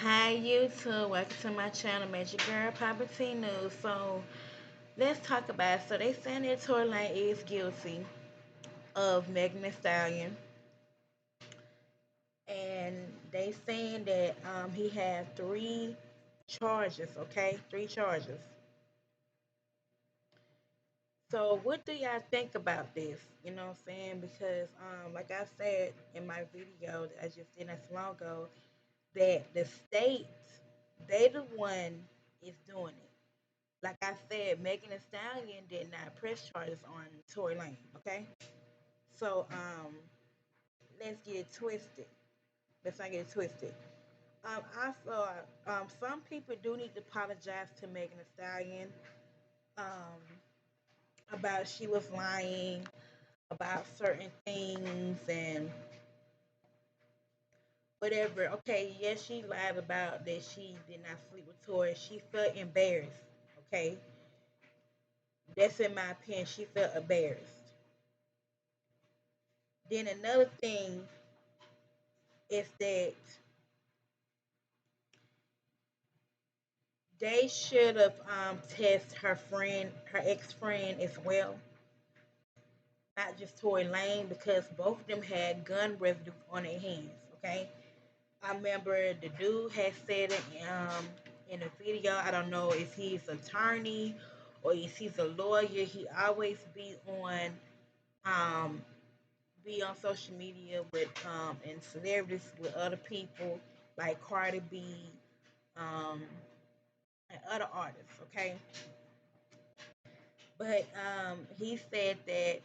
Hi YouTube, welcome to my channel, Magic Girl Property News. So let's talk about it. So they saying that Tory Lanez is guilty of Megan Thee Stallion, and they saying that he had three charges. Okay, three charges. So what do y'all think about this? You know what I'm saying? Because like I said in my video that I just did not so long ago, that the state, they the one is doing it. Like I said, Megan Thee Stallion did not press charges on Tory Lanez. Okay, so let's get it twisted. Let's not get it twisted. Also, some people do need to apologize to Megan Thee Stallion um, about she was lying about certain things and whatever. Okay, yes, she lied about that she did not sleep with Tory. She felt embarrassed. Okay, that's in my opinion. She felt embarrassed. Then another thing is that they should have tested her ex-friend as well, not just Tory Lane, because both of them had gun residue on their hands. Okay, I remember the dude had said it in a video. I don't know if he's an attorney or if he's a lawyer. He always um, be on social media with and celebrities with other people like Cardi B, um, and other artists. Okay, but he said that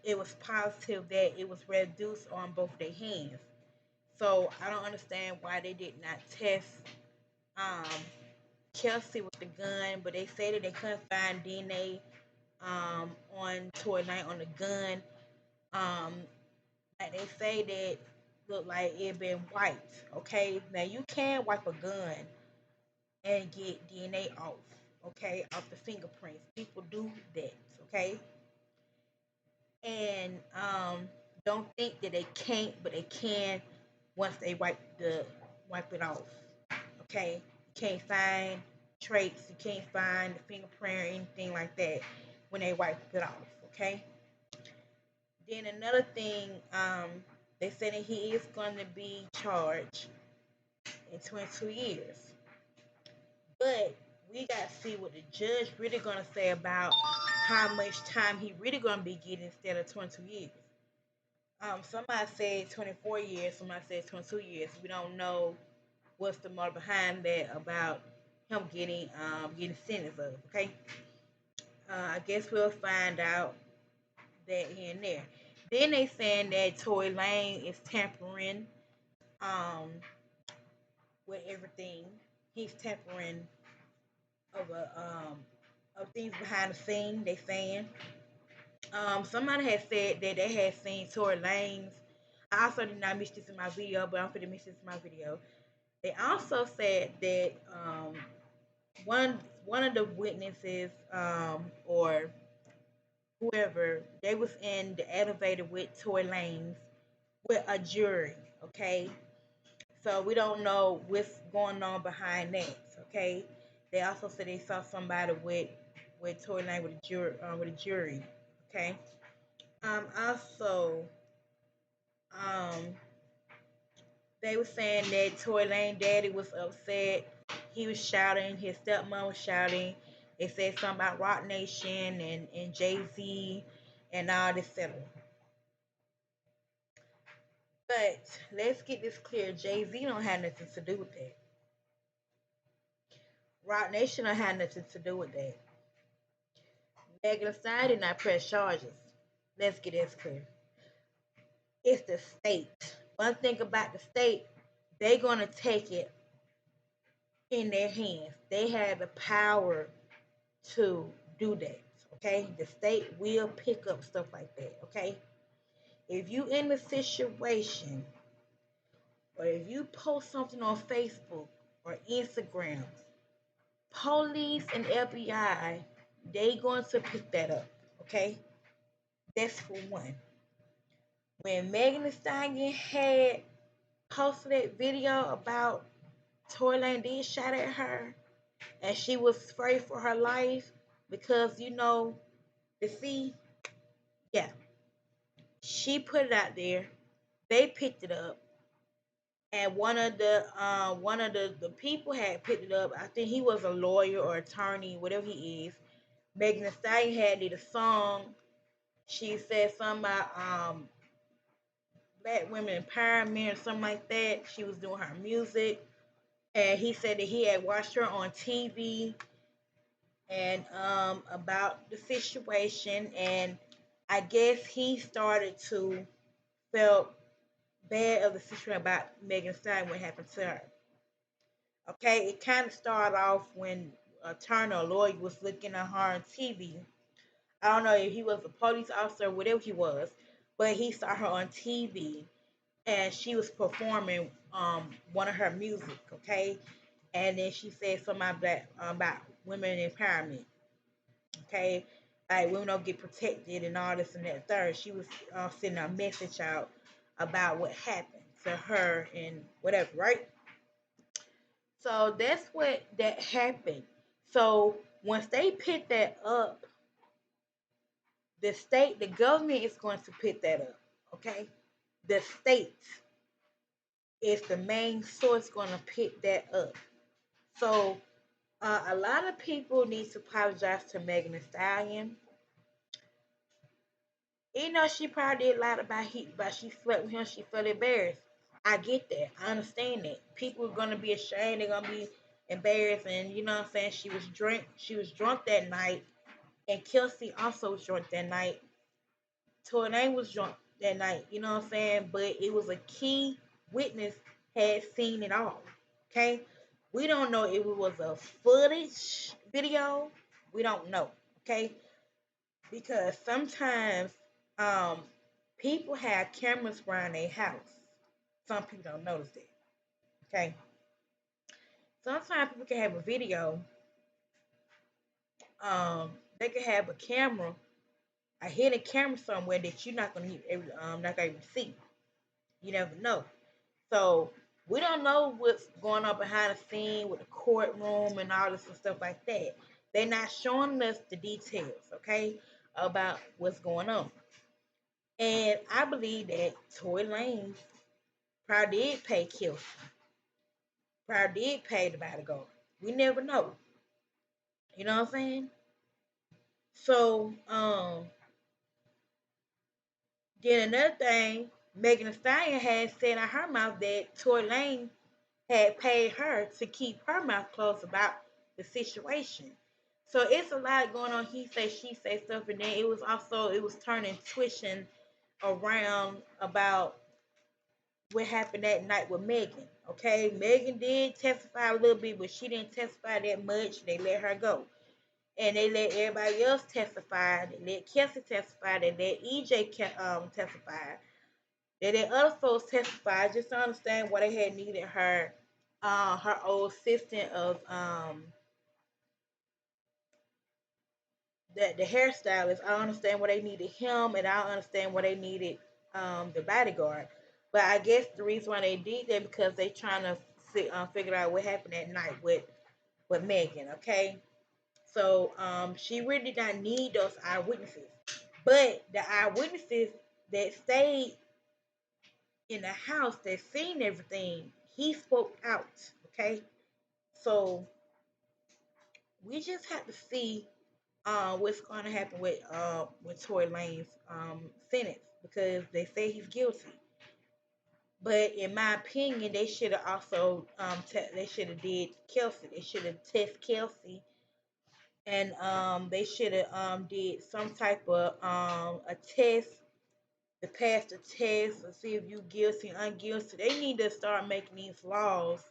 it was positive that it was reduced on both their hands. So I don't understand why they did not test um, Kelsey with the gun, but they said that they couldn't find DNA on Tory Knight on the gun. Um, like they say that looked like it been wiped. Okay, now you can wipe a gun and get DNA off. Okay, off the fingerprints. People do that. Okay, and don't think that they can't, but they can once they wipe it off. Okay, you can't find traits, you can't find the fingerprint or anything like that when they wipe it off. Okay. Then another thing, they said that he is going to be charged in 22 years, but we got to see what the judge really going to say about how much time he really going to be getting instead of 22 years. Somebody said 24 years, somebody said 22 years. We don't know what's the motive behind that about him getting sentenced of. Okay, I guess we'll find out that here and there. Then they saying that Tory Lane is tampering um with everything. He's tampering of a of things behind the scene. They saying somebody had said that they had seen Tory Lanez. I also did not miss this in my video, but I'm going to miss this in my video. They also said that one of the witnesses or whoever they was in the elevator with Tory Lanez with a jury. Okay, so we don't know what's going on behind that. Okay, they also said they saw somebody with Tory Lanez with a jury. Okay, also um they were saying that Tory Lane daddy was upset. He was shouting. His stepmom was shouting. They said something about Rock Nation and Jay Z and all this settlement. But let's get this clear. Jay Z don't have nothing to do with that. Rock Nation don't have nothing to do with that. Megan Thee Stallion did not press charges. Let's get this clear. It's the state. One thing about the state, they're gonna take it in their hands. They have the power to do that. Okay, the state will pick up stuff like that. Okay, if you in a situation or if you post something on Facebook or Instagram, police and FBI, they going to pick that up. Okay, that's for one. When Megan Thee Stallion had posted that video about Tory Lanez did shot at her and she was afraid for her life because the see, yeah, she put it out there. They picked it up, and one of the people had picked it up. I think he was a lawyer or attorney, whatever he is. Megan Thee Stallion had did a song. She said something about black women empowerment or something like that. She was doing her music, and he said that he had watched her on TV and about the situation, and I guess he started to felt bad of the situation about Megan Thee Stallion, what happened to her. Okay, it kind of started off when Turner, a lawyer, was looking at her on TV. I don't know if he was a police officer or whatever he was, but he saw her on TV and she was performing one of her music. Okay, and then she said something about women empowerment. Okay, like women don't get protected and all this and that third. She was sending a message out about what happened to her and whatever, right? So that's what that happened. So once they pick that up, the government is going to pick that up. Okay, the state is the main source going to pick that up. So a lot of people need to apologize to Megan Thee Stallion. She probably did a lot about she slept with him. She felt embarrassed. I get that. I understand that. People are gonna be ashamed. They're gonna be embarrassed, and you know what I'm saying. She was drunk. She was drunk that night, and Kelsey also was drunk that night. Tory Lanez was drunk that night. You know what I'm saying. But it was a key witness had seen it all. Okay, we don't know if it was a footage video. We don't know. Okay, because sometimes um people have cameras around their house. Some people don't notice that. Okay. Sometimes people can have a video, they can have a camera, a hidden camera somewhere that you're not gonna even see. You never know. So we don't know what's going on behind the scene with the courtroom and all this and stuff like that. They're not showing us the details, okay, about what's going on. And I believe that Tory Lanez probably did pay Kelsey, probably did pay the bodyguard. We never know. You know what I'm saying? So, then another thing, Megan Thee Stallion had said out her mouth that Tory Lane had paid her to keep her mouth closed about the situation. So it's a lot going on. He say, she say stuff, and then it was turning twitching around about what happened that night with Megan. Okay, Megan did testify a little bit, but she didn't testify that much. They let her go. And they let everybody else testify. They let Kelsey testify. They let EJ testify. They let other folks testify. Just to understand why they had needed her old assistant of the hairstylist. I understand why they needed him, and I understand why they needed the bodyguard. But I guess the reason why they did that because they trying to figure out what happened that night with Megan. Okay, so she really did not need those eyewitnesses. But the eyewitnesses that stayed in the house that seen everything, he spoke out. Okay, so we just have to see what's going to happen with Tory Lane's sentence because they say he's guilty. But in my opinion, they should have also they should have did Kelsey. They should have test Kelsey, and they should have did some type of a test to pass the test or see if you guilty or unguilty. They need to start making these laws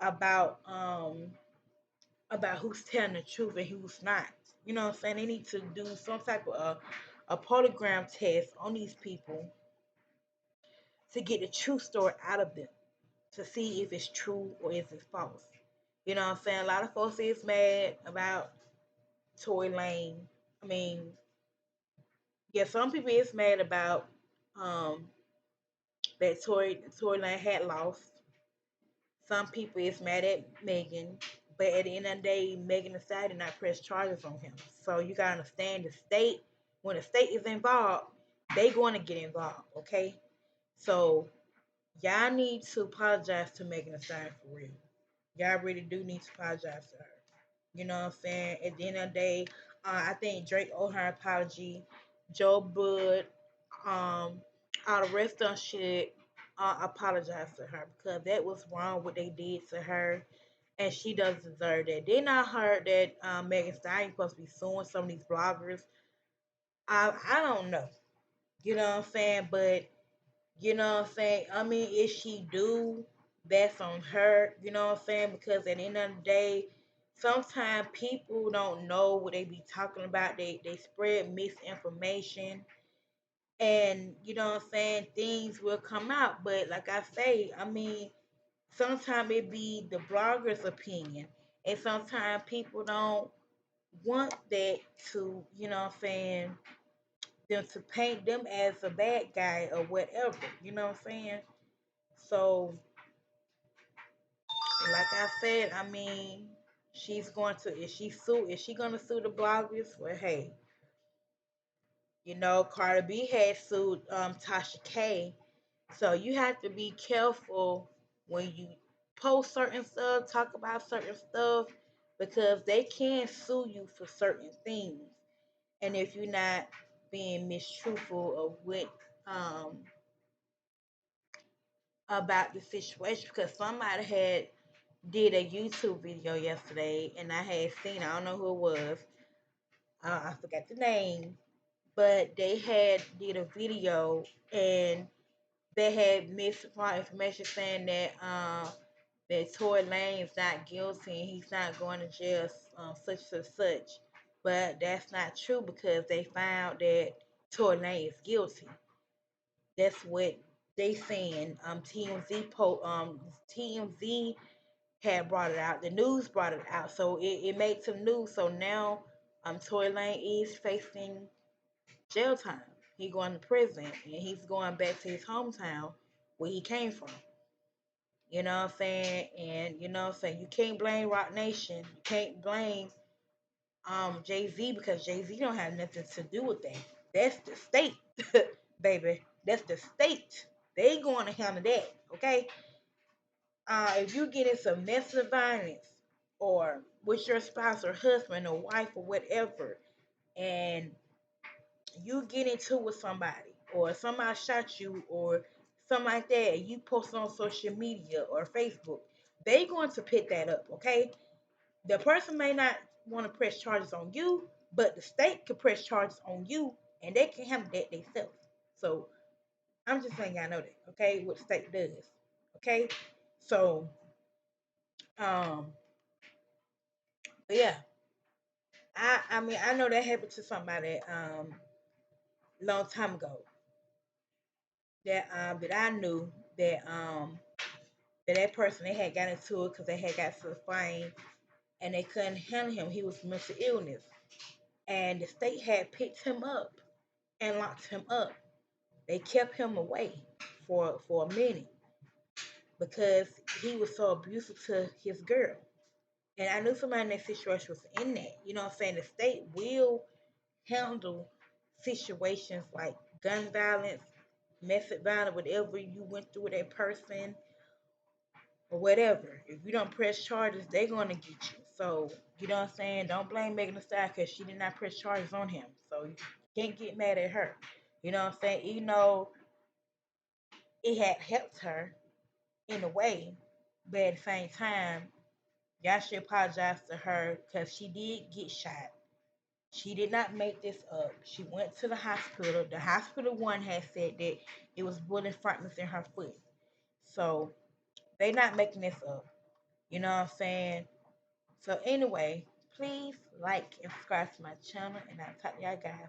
about who's telling the truth and who's not. You know what I'm saying? They need to do some type of a polygram test on these people to get the true story out of them to see if it's true or if it's false. You know what I'm saying? A lot of folks is mad about Tory Lane. I mean, yeah, some people is mad about um that Tory Lane had lost. Some people is mad at Megan, but at the end of the day, Megan decided not to press charges on him. So you gotta understand the state. When the state is involved, they going to get involved. Okay, so y'all need to apologize to Megan Thee Stallion for real. Y'all really do need to apologize to her. You know what I'm saying? At the end of the day, I think Drake owed her an apology. Joe Bud, um, all the rest of them should apologize to her because that was wrong what they did to her, and she doesn't deserve that. Then I heard that Megan Thee Stallion supposed to be suing some of these bloggers. I don't know. You know what I'm saying? But you know what I'm saying? I mean, if she do, that's on her. You know what I'm saying? Because at the end of the day, sometimes people don't know what they be talking about. They spread misinformation, and you know what I'm saying? Things will come out. But like I say, I mean, sometimes it be the blogger's opinion, and sometimes people don't want that to, you know what I'm saying, them to paint them as a bad guy or whatever. You know what I'm saying? So, like I said, I mean, she's going to is she gonna sue the bloggers? Well, hey, you know, Cardi B had sued Tasha K. So you have to be careful when you post certain stuff, talk about certain stuff, because they can sue you for certain things. And if you're not being mistruthful of what um about the situation, because somebody had did a YouTube video yesterday, and I had seen, I don't know who it was, I forgot the name, but they had did a video, and they had misinformed information saying that Tory Lanez is not guilty and he's not going to jail, such and such. But that's not true because they found that Tory Lanez is guilty. That's what they saying. TMZ had brought it out. The news brought it out, so it made some news. So now, Tory Lane is facing jail time. He going to prison, and he's going back to his hometown where he came from. You know what I'm saying? And you know what I'm saying? You can't blame Rock Nation. You can't blame Jay Z because Jay Z don't have nothing to do with that. That's the state, baby. That's the state. They going to handle that, okay? If you get in some domestic violence or with your spouse or husband or wife or whatever, and you get into with somebody or somebody shot you or something like that, and you post it on social media or Facebook, they going to pick that up, okay? The person may not want to press charges on you, but the state could press charges on you, and they can handle that themselves. So I'm just letting y'all know that, okay? What the state does, okay? So, um, but yeah, I mean I know that happened to somebody long time ago that I knew that person they had got into it because they had got to the fine and they couldn't handle him. He was mental illness, and the state had picked him up and locked him up. They kept him away for a minute because he was so abusive to his girl. And I knew somebody in that situation was in that. You know what I'm saying? The state will handle situations like gun violence, domestic violence, whatever you went through with that person or whatever. If you don't press charges, they're going to get you. So, you know what I'm saying? Don't blame Megan Thee Stallion because she did not press charges on him. So, you can't get mad at her. You know what I'm saying? Even though it had helped her in a way, but at the same time, y'all should apologize to her because she did get shot. She did not make this up. She went to the hospital. The hospital one had said that it was bullet fragments in her foot. So they not making this up. You know what I'm saying? So anyway, please like and subscribe to my channel, and I'll talk to y'all guys